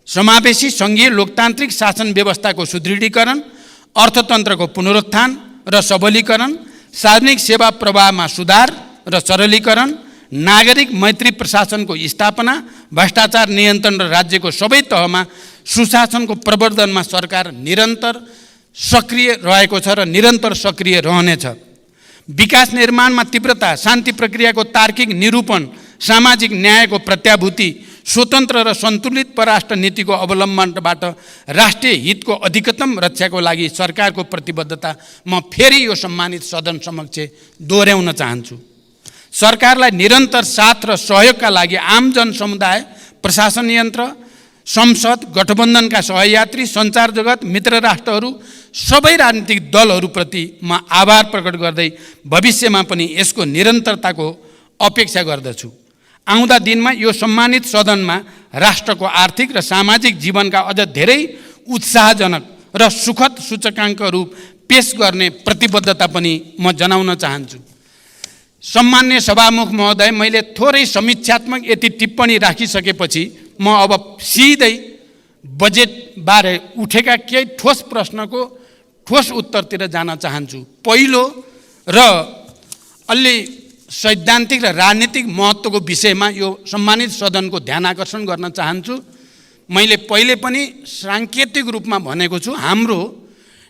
समावेशी सङ्घीय लोकतान्त्रिक शासन व्यवस्थाको सुदृढीकरण, अर्थतन्त्रको पुनरुत्थान र सबलीकरण, सार्वजनिक सेवा प्रवाहमा सुधार र सरलीकरण, नागरिक मैत्री प्रशासनको स्थापना, भ्रष्टाचार नियन्त्रण र राज्यको सबै तहमा सुशासनको प्रवर्धनमा सरकार निरन्तर सक्रिय रहेको छ र निरन्तर सक्रिय रहनेछ। विकास निर्माणमा तीव्रता, शान्ति प्रक्रियाको तार्किक निरूपण, सामाजिक न्यायको प्रत्याभूति, स्वतन्त्र र सन्तुलित परराष्ट्र नीतिको अवलम्बनबाट राष्ट्रिय हितको अधिकतम रक्षाको लागि सरकारको प्रतिबद्धता म फेरि यो सम्मानित सदन समक्ष दोहोऱ्याउन चाहन्छु। सरकारलाई निरन्तर साथ र सहयोगका लागि आम जनसमुदाय, प्रशासन यन्त्र, संसद, गठबन्धनका सहयात्री, सञ्चार जगत, मित्र राष्ट्रहरू, सबै राजनीतिक दलहरूप्रति म आभार प्रकट गर्दै भविष्यमा पनि यसको निरन्तरताको अपेक्षा गर्दछु। आउँदा दिनमा यो सम्मानित सदनमा राष्ट्रको आर्थिक र सामाजिक जीवनका अझ धेरै उत्साहजनक र सुखद सूचकाङ्कहरू पेश गर्ने प्रतिबद्धता पनि म जनाउन चाहन्छु। सम्मान्य सभामुख महोदय, मैले थोरै समीक्षात्मक यति टिप्पणी राखिसकेपछि म अब सिधै बजेटबारे उठेका केही ठोस प्रश्नको ठोस उत्तरतिर जान चाहन्छु। पहिलो र अलि सैद्धान्तिक र राजनीतिक महत्त्वको विषयमा यो सम्मानित सदनको ध्यान आकर्षण गर्न चाहन्छु। मैले पहिले पनि साङ्केतिक रूपमा भनेको छु, हाम्रो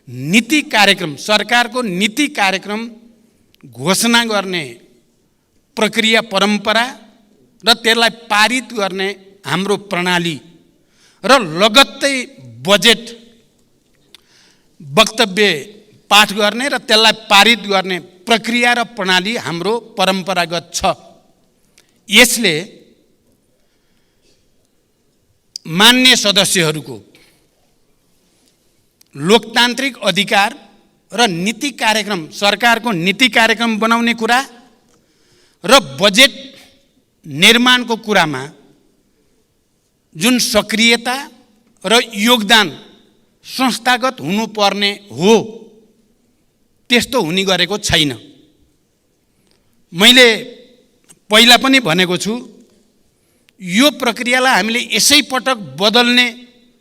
नीति कार्यक्रम, सरकारको नीति कार्यक्रम घोषणा गर्ने प्रक्रिया परम्परा र त्यसलाई पारित गर्ने हाम्रो प्रणाली र लगत्तै बजेट वक्तव्य पाठ गर्ने र त्यसलाई पारित गर्ने प्रक्रिया र प्रणाली हाम्रो परम्परागत छ। यसले मान्य सदस्यहरूको लोकतान्त्रिक अधिकार र नीति कार्यक्रम, सरकारको नीति कार्यक्रम बनाउने कुरा र बजेट निर्माणको कुरामा जुन सक्रियता र योगदान संस्थागत हुनुपर्ने हो, त्यस्तो हुने गरेको छैन। मैले पहिला पनि भनेको छु, यो प्रक्रियालाई हामीले यसै पटक बदल्ने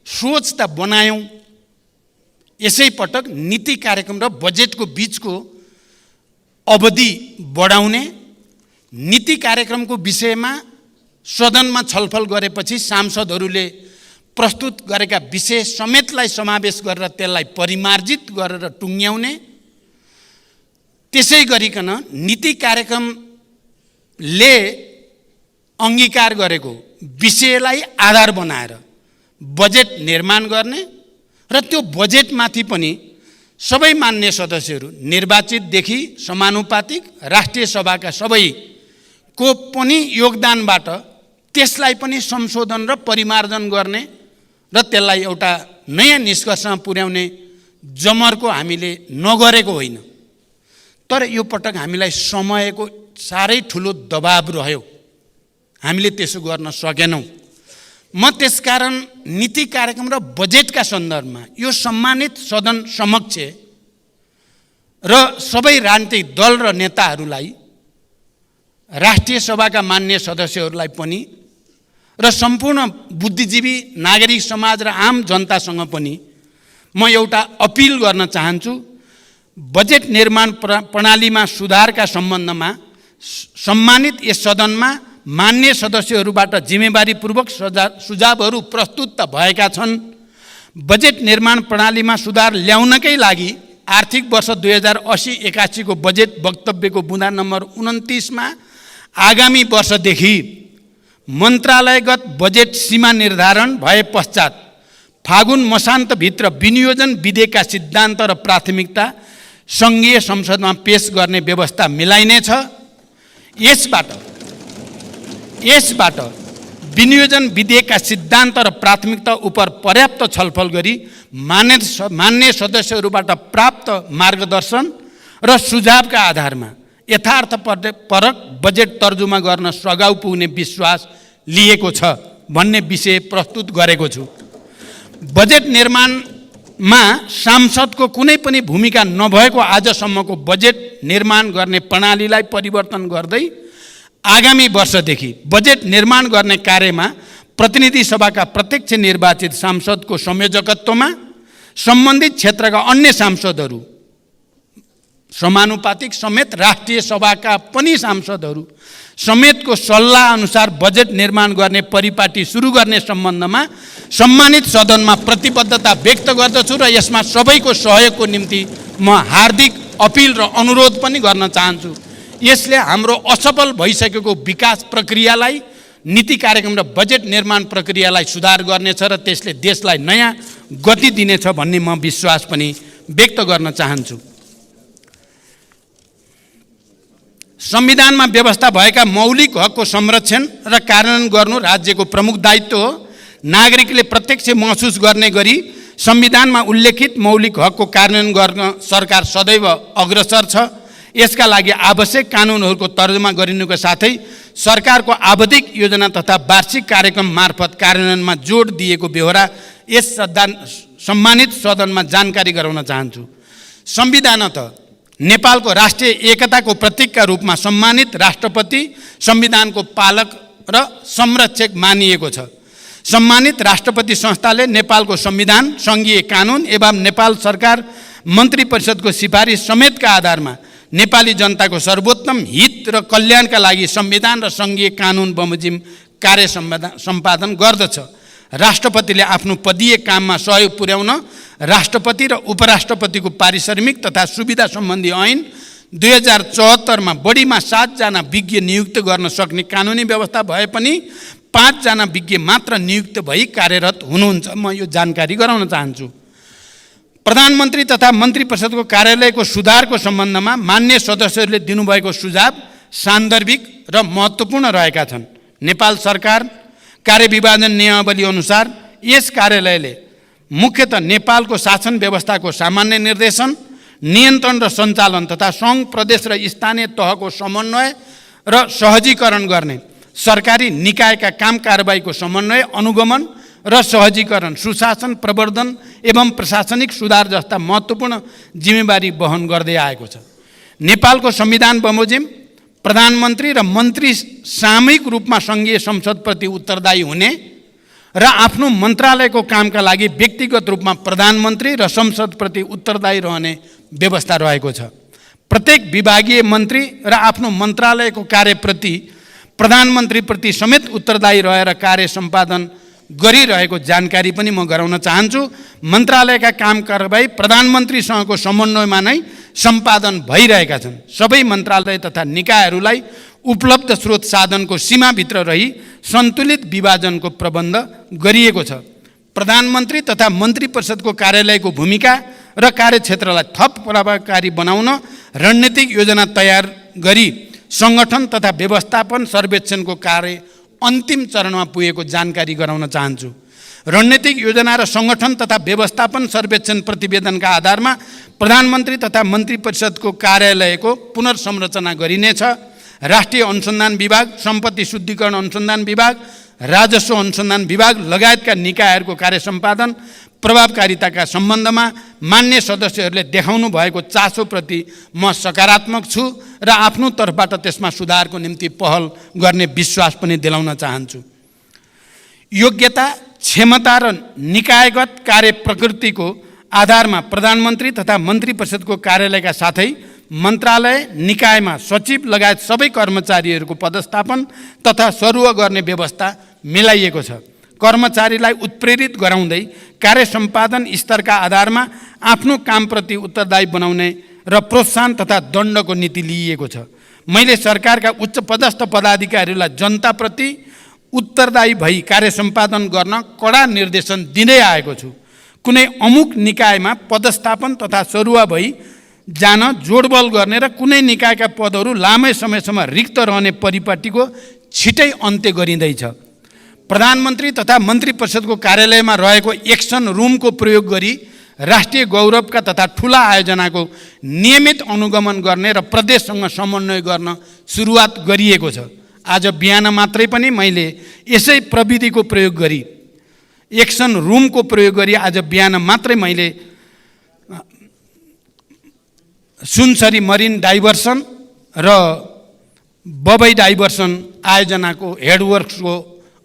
सोच त बनायौँ, यसै पटक नीति कार्यक्रम र बजेटको बीचको अवधि बढाउने, नीति कार्यक्रमको विषयमा सदनमा छलफल गरेपछि सांसदहरूले प्रस्तुत गरेका विषय समेतलाई समावेश गरेर त्यसलाई परिमार्जित गरेर टुङ्ग्याउने, त्यसै गरिकन नीति कार्यक्रमले अङ्गीकार गरेको विषयलाई आधार बनाएर बजेट निर्माण गर्ने र त्यो बजेटमाथि पनि सबै मान्य सदस्यहरू निर्वाचितदेखि समानुपातिक राष्ट्रिय सभाका सबैको पनि योगदानबाट त्यसलाई पनि संशोधन र परिमार्जन गर्ने र त्यसलाई एउटा नयाँ निष्कर्षमा पुर्याउने जमर्को हामीले नगरेको होइन। तर यो पटक हामीलाई समयको साह्रै ठुलो दबाब रह्यो, हामीले त्यसो गर्न सकेनौँ। म त्यसकारण नीति कार्यक्रम र बजेटका सन्दर्भमा यो सम्मानित सदन समक्ष र सबै राजनीतिक दल र नेताहरूलाई, राष्ट्रिय सभाका मान्य सदस्यहरूलाई पनि र सम्पूर्ण बुद्धिजीवी नागरिक समाज र आम जनतासँग पनि म एउटा अपिल गर्न चाहन्छु। बजेट निर्माण प्रणालीमा सुधारका सम्बन्धमा सम्मानित यस सदनमा मान्य सदस्यहरूबाट जिम्मेवारीपूर्वक सुझावहरू प्रस्तुत त भएका छन्। बजेट निर्माण प्रणालीमा सुधार ल्याउनकै लागि आर्थिक वर्ष 2080-81 को बजेट वक्तव्यको बुँदा नम्बर 29 मा आगामी वर्षदेखि मन्त्रालयगत बजेट सीमा निर्धारण भए पश्चात फागुन मसान्तभित्र विनियोजन विधेयकका सिद्धान्त र प्राथमिकता सङ्घीय संसदमा पेश गर्ने व्यवस्था मिलाइनेछ। यसबाट विनियोजन विधेयकका सिद्धान्त र प्राथमिकता उप पर्याप्त छलफल गरी मान्य सदस्यहरूबाट प्राप्त मार्गदर्शन र सुझावका आधारमा यथार्थपरक बजेट तर्जुमा गर्न सघाउ पुग्ने विश्वास लिएको छ भन्ने विषय प्रस्तुत गरेको छु। बजेट निर्माणमा सांसदको कुनै पनि भूमिका नभएको आजसम्मको बजेट निर्माण गर्ने प्रणालीलाई परिवर्तन गर्दै आगामी वर्षदेखि बजेट निर्माण गर्ने कार्यमा प्रतिनिधि सभाका प्रत्यक्ष निर्वाचित सांसदको संयोजकत्वमा सम्बन्धित क्षेत्रका अन्य सांसदहरू समानुपातिक समेत राष्ट्रिय सभाका पनि सांसदहरू समेतको सल्लाह अनुसार बजेट निर्माण गर्ने परिपाटी सुरु गर्ने सम्बन्धमा सम्मानित सदनमा प्रतिबद्धता व्यक्त गर्दछु र यसमा सबैको सहयोगको निम्ति म हार्दिक अपिल र अनुरोध पनि गर्न चाहन्छु। यसले हाम्रो असफल भइसकेको विकास प्रक्रियालाई, नीति कार्यक्रम र बजेट निर्माण प्रक्रियालाई सुधार गर्नेछ र त्यसले देशलाई नयाँ गति दिनेछ भन्ने म विश्वास पनि व्यक्त गर्न चाहन्छु। संविधानमा व्यवस्था भएका मौलिक हकको संरक्षण र कार्यान्वयन गर्नु राज्यको प्रमुख दायित्व हो। नागरिकले प्रत्यक्ष महसुस गर्ने गरी संविधानमा उल्लेखित मौलिक हकको कार्यान्वयन गर्न सरकार सदैव अग्रसर छ। यसका लागि आवश्यक कानुनहरूको तर्जुमा गरिनुको साथै सरकारको आवधिक योजना तथा वार्षिक कार्यक्रम मार्फत कार्यान्वयनमा जोड दिएको बेहोरा यस सम्मानित सदनमा जानकारी गराउन चाहन्छु। संविधानत नेपालको राष्ट्रिय एकताको प्रतीकका रूपमा सम्मानित राष्ट्रपति संविधानको पालक र संरक्षक मानिएको छ। सम्मानित राष्ट्रपति संस्थाले नेपालको संविधान, सङ्घीय कानुन एवं नेपाल सरकार मन्त्री परिषदको सिफारिस समेतका आधारमा नेपाली जनताको सर्वोत्तम हित र कल्याणका लागि संविधान र सङ्घीय कानुन बमोजिम कार्य सम्पादन गर्दछ। राष्ट्रपतिले आफ्नो पदीय काममा सहयोग पुर्याउन राष्ट्रपति र उपराष्ट्रपतिको पारिश्रमिक तथा सुविधा सम्बन्धी ऐन 2074 मा बढीमा 7 जना विज्ञ नियुक्त गर्न सक्ने कानुनी व्यवस्था भए पनि 5 जना विज्ञ मात्र नियुक्त भई कार्यरत हुनुहुन्छ। म यो जानकारी गराउन चाहन्छु। प्रधानमन्त्री तथा मन्त्री परिषदको कार्यालयको सुधारको सम्बन्धमा मान्य सदस्यहरूले दिनुभएको सुझाव सान्दर्भिक र महत्त्वपूर्ण रहेका छन्। नेपाल सरकार कार्यविभाजन नियमावली अनुसार यस कार्यालयले मुख्यतः नेपालको शासन व्यवस्थाको सामान्य निर्देशन, नियन्त्रण र सञ्चालन तथा सङ्घ, प्रदेश र स्थानीय तहको समन्वय र सहजीकरण गर्ने, सरकारी निकायका काम कारबाहीको समन्वय, अनुगमन र सहजीकरण, सुशासन प्रवर्धन एवं प्रशासनिक सुधार जस्ता महत्त्वपूर्ण जिम्मेवारी वहन गर्दै आएको छ। नेपालको संविधान बमोजिम प्रधानमन्त्री र मन्त्री सामूहिक रूपमा सङ्घीय संसदप्रति उत्तरदायी हुने र आफ्नो मन्त्रालयको कामका लागि व्यक्तिगत रूपमा प्रधानमन्त्री र संसदप्रति उत्तरदायी रहने व्यवस्था रहेको छ। प्रत्येक विभागीय मन्त्री र आफ्नो मन्त्रालयको कार्यप्रति प्रधानमन्त्रीप्रति समेत उत्तरदायी रहेर कार्य सम्पादन गरिरहेको जानकारी पनि म गराउन चाहन्छु। मन्त्रालयका काम कारबाही प्रधानमन्त्रीसँगको समन्वयमा नै सम्पादन भइरहेका छन्। सबै मन्त्रालय तथा निकायहरूलाई उपलब्ध स्रोत साधनको सीमाभित्र रही सन्तुलित विभाजनको प्रबन्ध गरिएको छ। प्रधानमन्त्री तथा मन्त्री परिषदको कार्यालयको भूमिका र कार्यक्षेत्रलाई थप प्रभावकारी बनाउन रणनीतिक योजना तयार गरी सङ्गठन तथा व्यवस्थापन सर्वेक्षणको कार्य अन्तिम चरणमा पुगेको जानकारी गराउन चाहन्छु। रणनीतिक योजना र सङ्गठन तथा व्यवस्थापन सर्वेक्षण प्रतिवेदनका आधारमा प्रधानमन्त्री तथा मन्त्री परिषदको कार्यालयको पुनर्संरचना गरिनेछ। राष्ट्रिय अनुसन्धान विभाग, सम्पत्ति शुद्धिकरण अनुसन्धान विभाग, राजस्व अनुसन्धान विभाग लगायतका निकायहरूको कार्य सम्पादन प्रभावकारिताका सम्बन्धमा मान्य सदस्यहरूले देखाउनु भएको चासोप्रति म सकारात्मक छु र आफ्नो तर्फबाट त्यसमा सुधारको निम्ति पहल गर्ने विश्वास पनि दिलाउन चाहन्छु। योग्यता, क्षमता र निकायगत कार्य प्रकृतिको आधारमा प्रधानमन्त्री तथा मन्त्री परिषदको कार्यालयका साथै मन्त्रालय निकायमा सचिव लगायत सबै कर्मचारीहरूको पदस्थापन तथा सरुवा गर्ने व्यवस्था मिलाइएको छ। कर्मचारीलाई उत्प्रेरित गराउँदै कार्य सम्पादन स्तरका आधारमा आफ्नो कामप्रति उत्तरदायी बनाउने र प्रोत्साहन तथा दण्डको नीति लिइएको छ। मैले सरकारका उच्च पदस्थ पदाधिकारीहरूलाई जनताप्रति उत्तरदायी भई कार्य सम्पादन गर्न कडा निर्देशन दिँदै आएको छु। कुनै अमुक निकायमा पदस्थापन तथा सरुवा भई जान जोडबल गर्ने र कुनै निकायका पदहरू लामै समयसम्म रिक्त रहने परिपाटीको छिटै अन्त्य गरिँदैछ। प्रधानमन्त्री तथा मन्त्री परिषदको कार्यालयमा रहेको एक्सन रुमको प्रयोग गरी राष्ट्रिय गौरवका तथा ठुला आयोजनाको नियमित अनुगमन गर्ने र प्रदेशसँग समन्वय गर्न सुरुवात गरिएको छ। आज बिहान मात्रै पनि मैले यसै प्रविधिको प्रयोग गरी एक्सन रुमको प्रयोग गरी आज बिहान मात्रै मैले सुनसरी मरिन डाइभर्सन र बबई डाइभर्सन आयोजनाको हेडवर्क्सको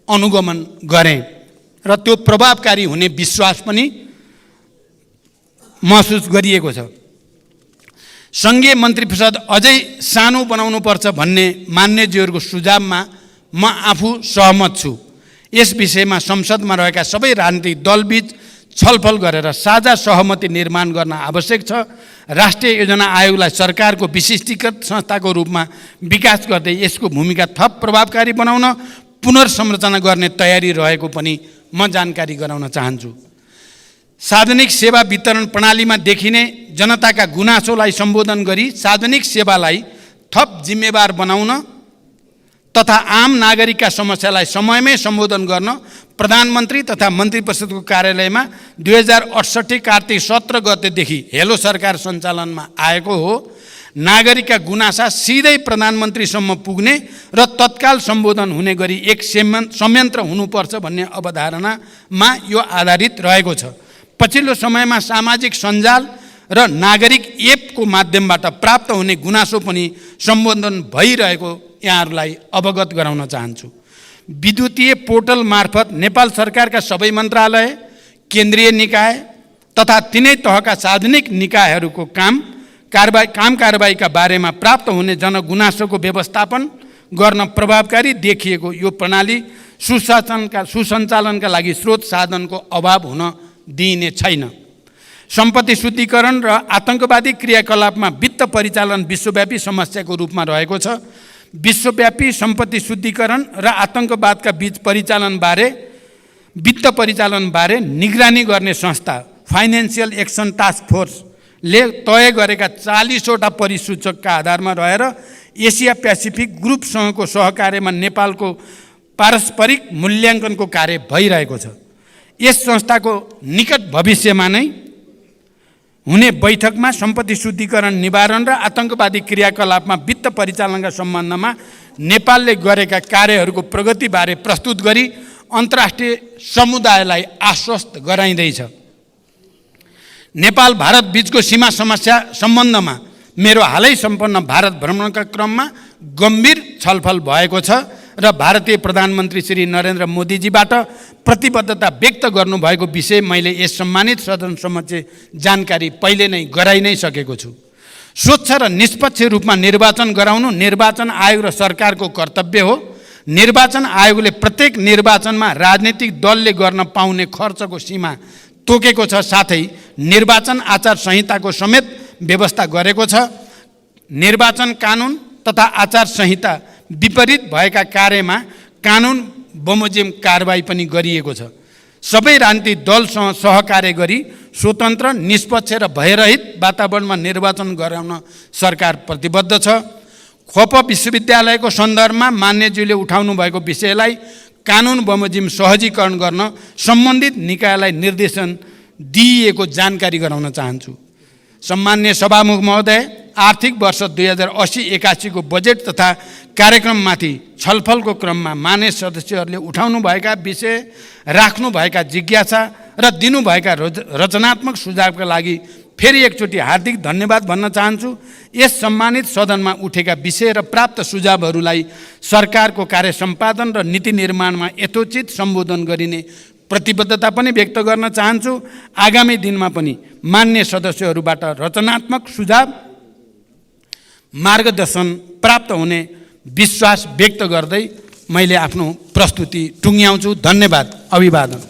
अनुगमन गरेँ र त्यो प्रभावकारी हुने विश्वास पनि महसुस गरिएको छ। सङ्घीय मन्त्री परिषद अझै सानो बनाउनुपर्छ भन्ने मान्यज्यूहरूको सुझावमा म आफू सहमत छु। यस विषयमा संसदमा रहेका सबै राजनीतिक दलबीच छलफल गरेर साझा सहमति निर्माण गर्न आवश्यक छ। राष्ट्रिय योजना आयोगलाई सरकारको विशिष्टीकृत संस्थाको रूपमा विकास गर्दै यसको भूमिका थप प्रभावकारी बनाउन पुनर्संरचना गर्ने तयारी रहेको पनि म जानकारी गराउन चाहन्छु। सार्वजनिक सेवा वितरण प्रणालीमा देखिने जनताका गुनासोलाई सम्बोधन गरी सार्वजनिक सेवालाई थप जिम्मेवार बनाउन तथा आम नागरिकका समस्यालाई समयमै सम्बोधन गर्न प्रधानमन्त्री तथा मन्त्री परिषदको कार्यालयमा 2068 कार्तिक 17 गतेदेखि हेलो सरकार सञ्चालनमा आएको हो। नागरिकका गुनासा सिधै प्रधानमन्त्रीसम्म पुग्ने र तत्काल सम्बोधन हुने गरी एक संयन्त्र हुनुपर्छ भन्ने अवधारणामा यो आधारित रहेको छ। पछिल्लो समयमा सामाजिक सञ्जाल र नागरिक एपको माध्यमबाट प्राप्त हुने गुनासो पनि सम्बोधन भइरहेको यहाँहरूलाई अवगत गराउन चाहन्छु। विद्युतीय पोर्टल मार्फत नेपाल सरकारका सबै मन्त्रालय, केन्द्रीय निकाय तथा तिनै तहका सार्वजनिक निकायहरूको काम कारबाहीका बारेमा प्राप्त हुने जनगुनासोको व्यवस्थापन गर्न प्रभावकारी देखिएको यो प्रणाली सुसञ्चालनका लागि स्रोत साधनको अभाव हुन दिइने छैन। सम्पत्ति शुद्धिकरण र आतंकवादी क्रियाकलापमा वित्त परिचालन विश्वव्यापी समस्याको रूपमा रहेको छ। विश्वव्यापी सम्पत्ति शुद्धिकरण र आतंकवादका बीच वित्त परिचालनबारे निगरानी गर्ने संस्था फाइनेन्सियल एक्सन टास्क फोर्सले तय गरेका 40वटा परिसूचकका आधारमा रहेर एसिया पेसिफिक ग्रुपसँगको सहकार्यमा नेपालको पारस्परिक मूल्याङ्कनको कार्य भइरहेको छ। यस संस्थाको निकट भविष्यमा नै हुने बैठकमा सम्पत्ति शुद्धिकरण, निवारण र आतंकवादी क्रियाकलापमा वित्त परिचालनका सम्बन्धमा नेपालले गरेका कार्यहरूको प्रगतिबारे प्रस्तुत गरी अन्तर्राष्ट्रिय समुदायलाई आश्वस्त गराइँदैछ। नेपाल भारत बीचको सीमा समस्या सम्बन्धमा मेरो हालै सम्पन्न भारत भ्रमणका क्रममा गम्भीर छलफल भएको छ र भारतीय प्रधानमन्त्री श्री नरेन्द्र मोदीजीबाट प्रतिबद्धता व्यक्त गर्नुभएको विषय मैले यस सम्मानित सदन समक्ष जानकारी पहिले नै गराइ नै सकेको छु। स्वच्छ र निष्पक्ष रूपमा निर्वाचन गराउनु निर्वाचन आयोग र सरकारको कर्तव्य हो। निर्वाचन आयोगले प्रत्येक निर्वाचनमा राजनीतिक दलले गर्न पाउने खर्चको सीमा तोकेको छ, साथै निर्वाचन आचार संहिताको समेत व्यवस्था गरेको छ। निर्वाचन कानुन तथा आचार संहिता विपरीत भएका कार्यमा कानुन बमोजिम कारबाही पनि गरिएको छ। सबै राजनीतिक दलसँग सहकार्य गरी स्वतन्त्र, निष्पक्ष र भयरहित वातावरणमा निर्वाचन गराउन सरकार प्रतिबद्ध छ। खोप विश्वविद्यालयको सन्दर्भमा मान्यज्यूले उठाउनु भएको विषयलाई कानुन बमोजिम सहजीकरण गर्न सम्बन्धित निकायलाई निर्देशन दिइएको जानकारी गराउन चाहन्छु। सम्मान्य सभामुख महोदय, आर्थिक वर्ष 2080-81 को बजेट तथा कार्यक्रममाथि छलफलको क्रममा मान्य सदस्यहरूले उठाउनुभएका विषय, राख्नुभएका जिज्ञासा र दिनुभएका रचनात्मक सुझावका लागि फेरि एकचोटि हार्दिक धन्यवाद भन्न चाहन्छु। यस सम्मानित सदनमा उठेका विषय र प्राप्त सुझावहरूलाई सरकारको कार्य सम्पादन र नीति निर्माणमा यथोचित सम्बोधन गरिने प्रतिबद्धता पनि व्यक्त गर्न चाहन्छु। आगामी दिनमा पनि मान्य सदस्यहरूबाट रचनात्मक सुझाव, मार्गदर्शन प्राप्त हुने विश्वास व्यक्त गर्दै मैले आफ्नो प्रस्तुति टुङ्ग्याउँछु। धन्यवाद, अभिवादन।